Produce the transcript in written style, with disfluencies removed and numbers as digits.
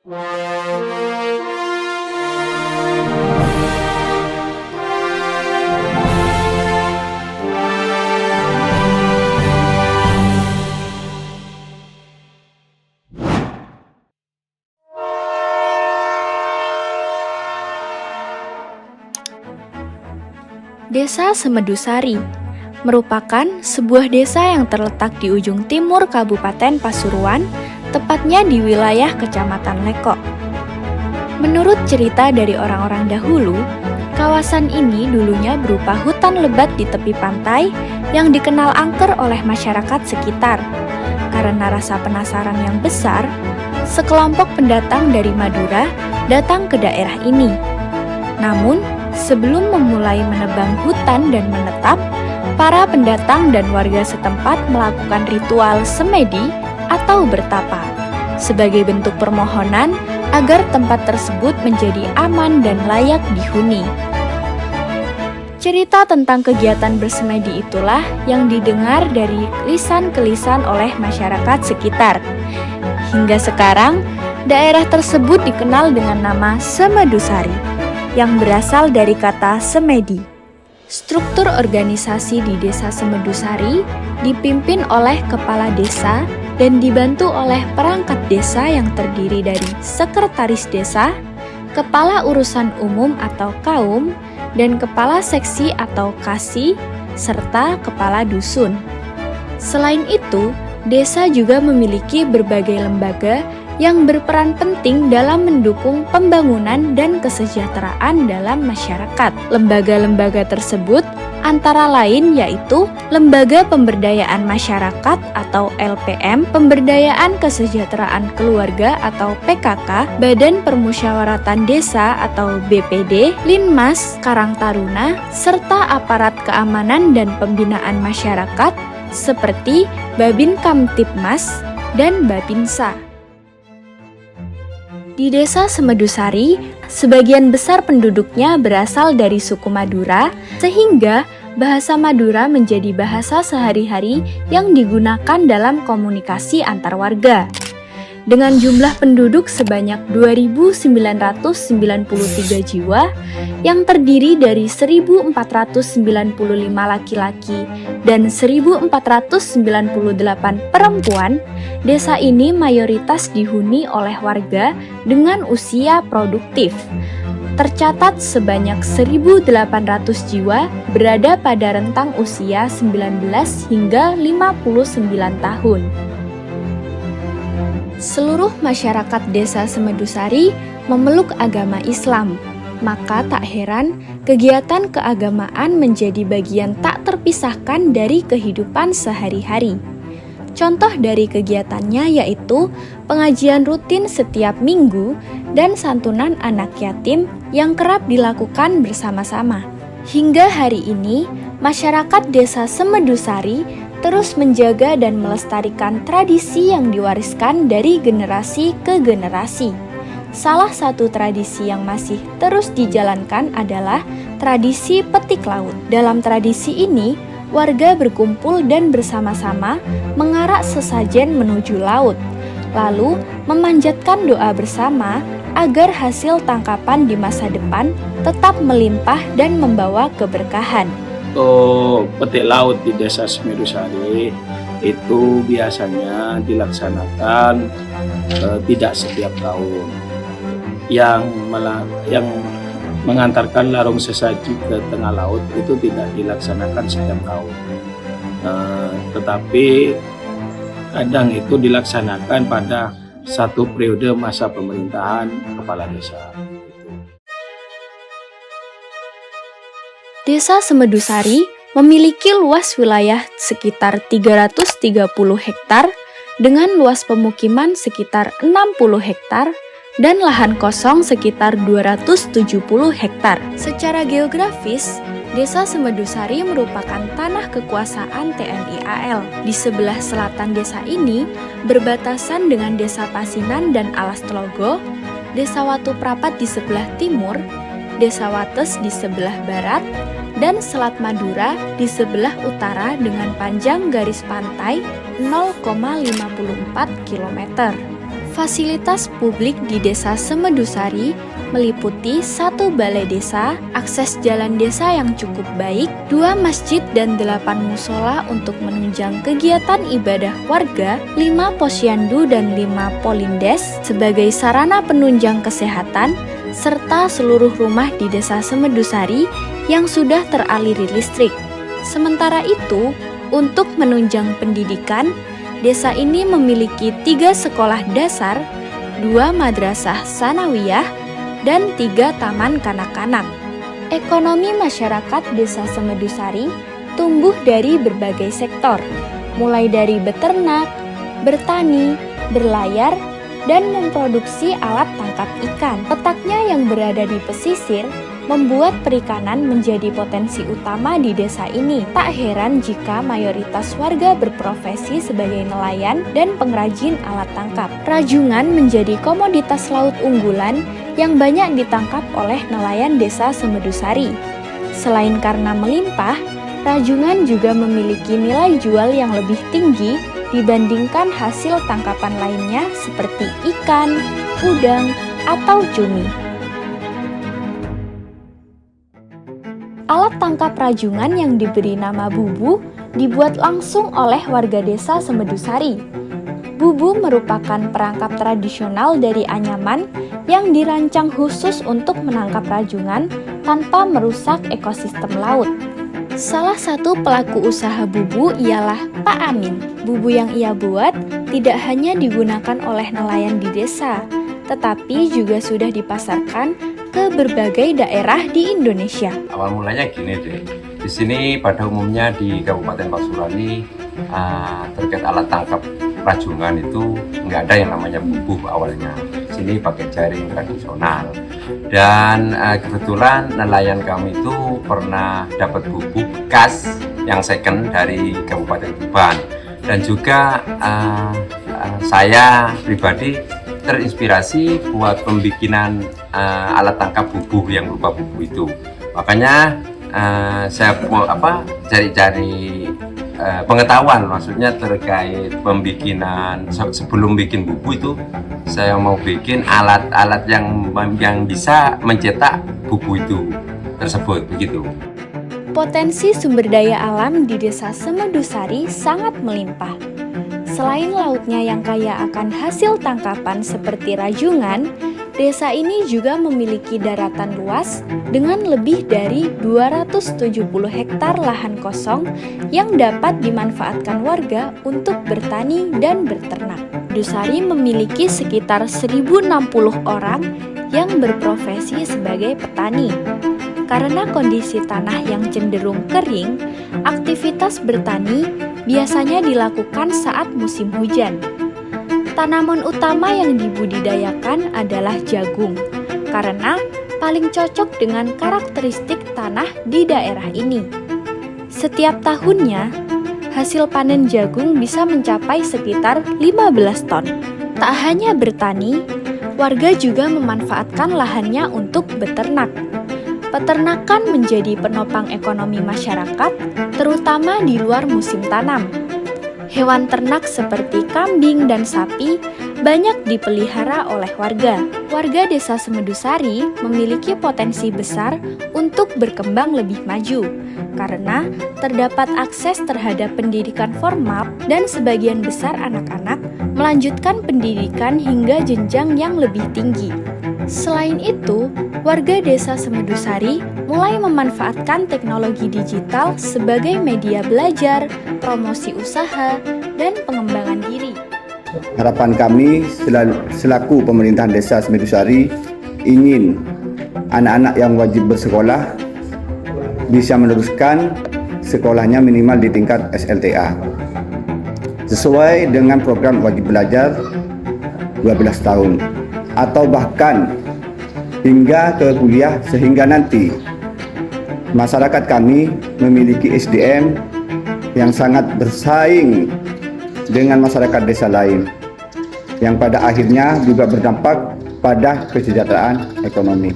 Desa Semedusari merupakan sebuah desa yang terletak di ujung timur Kabupaten Pasuruan, tepatnya di wilayah Kecamatan Lekok. Menurut cerita dari orang-orang dahulu, kawasan ini dulunya berupa hutan lebat di tepi pantai yang dikenal angker oleh masyarakat sekitar. Karena rasa penasaran yang besar, sekelompok pendatang dari Madura datang ke daerah ini. Namun, sebelum memulai menebang hutan dan menetap, para pendatang dan warga setempat melakukan ritual semedi atau bertapa sebagai bentuk permohonan agar tempat tersebut menjadi aman dan layak dihuni. Cerita tentang kegiatan bersemedi itulah yang didengar dari lisan ke lisan oleh masyarakat sekitar. Hingga sekarang, daerah tersebut dikenal dengan nama Semedusari, yang berasal dari kata semedi. Struktur organisasi di Desa Semedusari dipimpin oleh kepala desa dan dibantu oleh perangkat desa yang terdiri dari sekretaris desa, kepala urusan umum atau kaum, dan kepala seksi atau kasi, serta kepala dusun. Selain itu, desa juga memiliki berbagai lembaga yang berperan penting dalam mendukung pembangunan dan kesejahteraan dalam masyarakat. Lembaga-lembaga tersebut antara lain yaitu Lembaga Pemberdayaan Masyarakat atau LPM, Pemberdayaan Kesejahteraan Keluarga atau PKK, Badan Permusyawaratan Desa atau BPD, Linmas, Karang Taruna, serta aparat keamanan dan pembinaan masyarakat seperti Babin Kamtipmas dan Babinsa. Di Desa Semedusari, sebagian besar penduduknya berasal dari suku Madura, sehingga bahasa Madura menjadi bahasa sehari-hari yang digunakan dalam komunikasi antar warga. Dengan jumlah penduduk sebanyak 2.993 jiwa, yang terdiri dari 1.495 laki-laki dan 1.498 perempuan, desa ini mayoritas dihuni oleh warga dengan usia produktif. Tercatat sebanyak 1.800 jiwa berada pada rentang usia 19 hingga 59 tahun. Seluruh masyarakat Desa Semedusari memeluk agama Islam, maka tak heran kegiatan keagamaan menjadi bagian tak terpisahkan dari kehidupan sehari-hari. Contoh dari kegiatannya yaitu pengajian rutin setiap minggu dan santunan anak yatim yang kerap dilakukan bersama-sama. Hingga hari ini, masyarakat Desa Semedusari terus menjaga dan melestarikan tradisi yang diwariskan dari generasi ke generasi. Salah satu tradisi yang masih terus dijalankan adalah tradisi petik laut. Dalam tradisi ini, warga berkumpul dan bersama-sama mengarak sesajen menuju laut, lalu memanjatkan doa bersama agar hasil tangkapan di masa depan tetap melimpah dan membawa keberkahan. Untuk petik laut di Desa Semedusari itu biasanya dilaksanakan tidak setiap tahun. Yang mengantarkan larung sesaji ke tengah laut itu tidak dilaksanakan setiap tahun. Tetapi kadang itu dilaksanakan pada satu periode masa pemerintahan kepala desa. Desa Semedusari memiliki luas wilayah sekitar 330 hektar dengan luas pemukiman sekitar 60 hektar dan lahan kosong sekitar 270 hektar. Secara geografis, Desa Semedusari merupakan tanah kekuasaan TNI AL. Di sebelah selatan desa ini berbatasan dengan Desa Pasinan dan Alas Telogo, Desa Watu Prapat di sebelah timur, Desa Wates di sebelah barat, dan Selat Madura di sebelah utara dengan panjang garis pantai 0,54 km. Fasilitas publik di Desa Semedusari meliputi 1 balai desa, akses jalan desa yang cukup baik, 2 masjid dan 8 musola untuk menunjang kegiatan ibadah warga, 5 posyandu dan 5 polindes sebagai sarana penunjang kesehatan, serta seluruh rumah di Desa Semedusari yang sudah teraliri listrik. Sementara itu, untuk menunjang pendidikan, desa ini memiliki 3 sekolah dasar, 2 madrasah sanawiyah, dan 3 taman kanak-kanak. Ekonomi masyarakat Desa Semedusari tumbuh dari berbagai sektor, mulai dari beternak, bertani, berlayar, dan memproduksi alat tangkap ikan. Letaknya yang berada di pesisir membuat perikanan menjadi potensi utama di desa ini. Tak heran jika mayoritas warga berprofesi sebagai nelayan dan pengrajin alat tangkap. Rajungan menjadi komoditas laut unggulan yang banyak ditangkap oleh nelayan Desa Semedusari. Selain karena melimpah, rajungan juga memiliki nilai jual yang lebih tinggi dibandingkan hasil tangkapan lainnya seperti ikan, udang, atau cumi. Alat tangkap rajungan yang diberi nama bubu dibuat langsung oleh warga Desa Semedusari. Bubu merupakan perangkap tradisional dari anyaman yang dirancang khusus untuk menangkap rajungan tanpa merusak ekosistem laut. Salah satu pelaku usaha bubu ialah Pak Amin. Bubu yang ia buat tidak hanya digunakan oleh nelayan di desa, tetapi juga sudah dipasarkan ke berbagai daerah di Indonesia. Awal mulanya gini deh, di sini pada umumnya di Kabupaten Pasuruan terkait alat tangkap rajungan itu nggak ada yang namanya bubu awalnya. Sini pakai jaring tradisional. Dan kebetulan nelayan kami itu pernah dapat bubu bekas yang second dari Kabupaten Tuban. Dan juga saya pribadi terinspirasi buat pembikinan alat tangkap bubu yang berupa bubu itu. Makanya saya cari-cari pengetahuan, maksudnya terkait pembikinan. Sebelum bikin bubu itu saya mau bikin alat-alat yang bisa mencetak bubu itu tersebut, begitu. Potensi sumber daya alam di Desa Semedusari sangat melimpah. Selain lautnya yang kaya akan hasil tangkapan seperti rajungan, desa ini juga memiliki daratan luas dengan lebih dari 270 hektar lahan kosong yang dapat dimanfaatkan warga untuk bertani dan berternak. Dusari memiliki sekitar 1060 orang yang berprofesi sebagai petani. Karena kondisi tanah yang cenderung kering, aktivitas bertani biasanya dilakukan saat musim hujan. Tanaman utama yang dibudidayakan adalah jagung, karena paling cocok dengan karakteristik tanah di daerah ini. Setiap tahunnya, hasil panen jagung bisa mencapai sekitar 15 ton. Tak hanya bertani, warga juga memanfaatkan lahannya untuk beternak. Peternakan menjadi penopang ekonomi masyarakat, terutama di luar musim tanam. Hewan ternak seperti kambing dan sapi banyak dipelihara oleh warga. Warga Desa Semedusari memiliki potensi besar untuk berkembang lebih maju, karena terdapat akses terhadap pendidikan formal dan sebagian besar anak-anak melanjutkan pendidikan hingga jenjang yang lebih tinggi. Selain itu, warga Desa Semedusari mulai memanfaatkan teknologi digital sebagai media belajar, promosi usaha, dan pengembangan diri. Harapan kami selaku pemerintahan Desa Semedusari ingin anak-anak yang wajib bersekolah bisa meneruskan sekolahnya minimal di tingkat SLTA sesuai dengan program wajib belajar 12 tahun atau bahkan hingga ke kuliah, sehingga nanti masyarakat kami memiliki SDM yang sangat bersaing dengan masyarakat desa lain, yang pada akhirnya juga berdampak pada kesejahteraan ekonomi.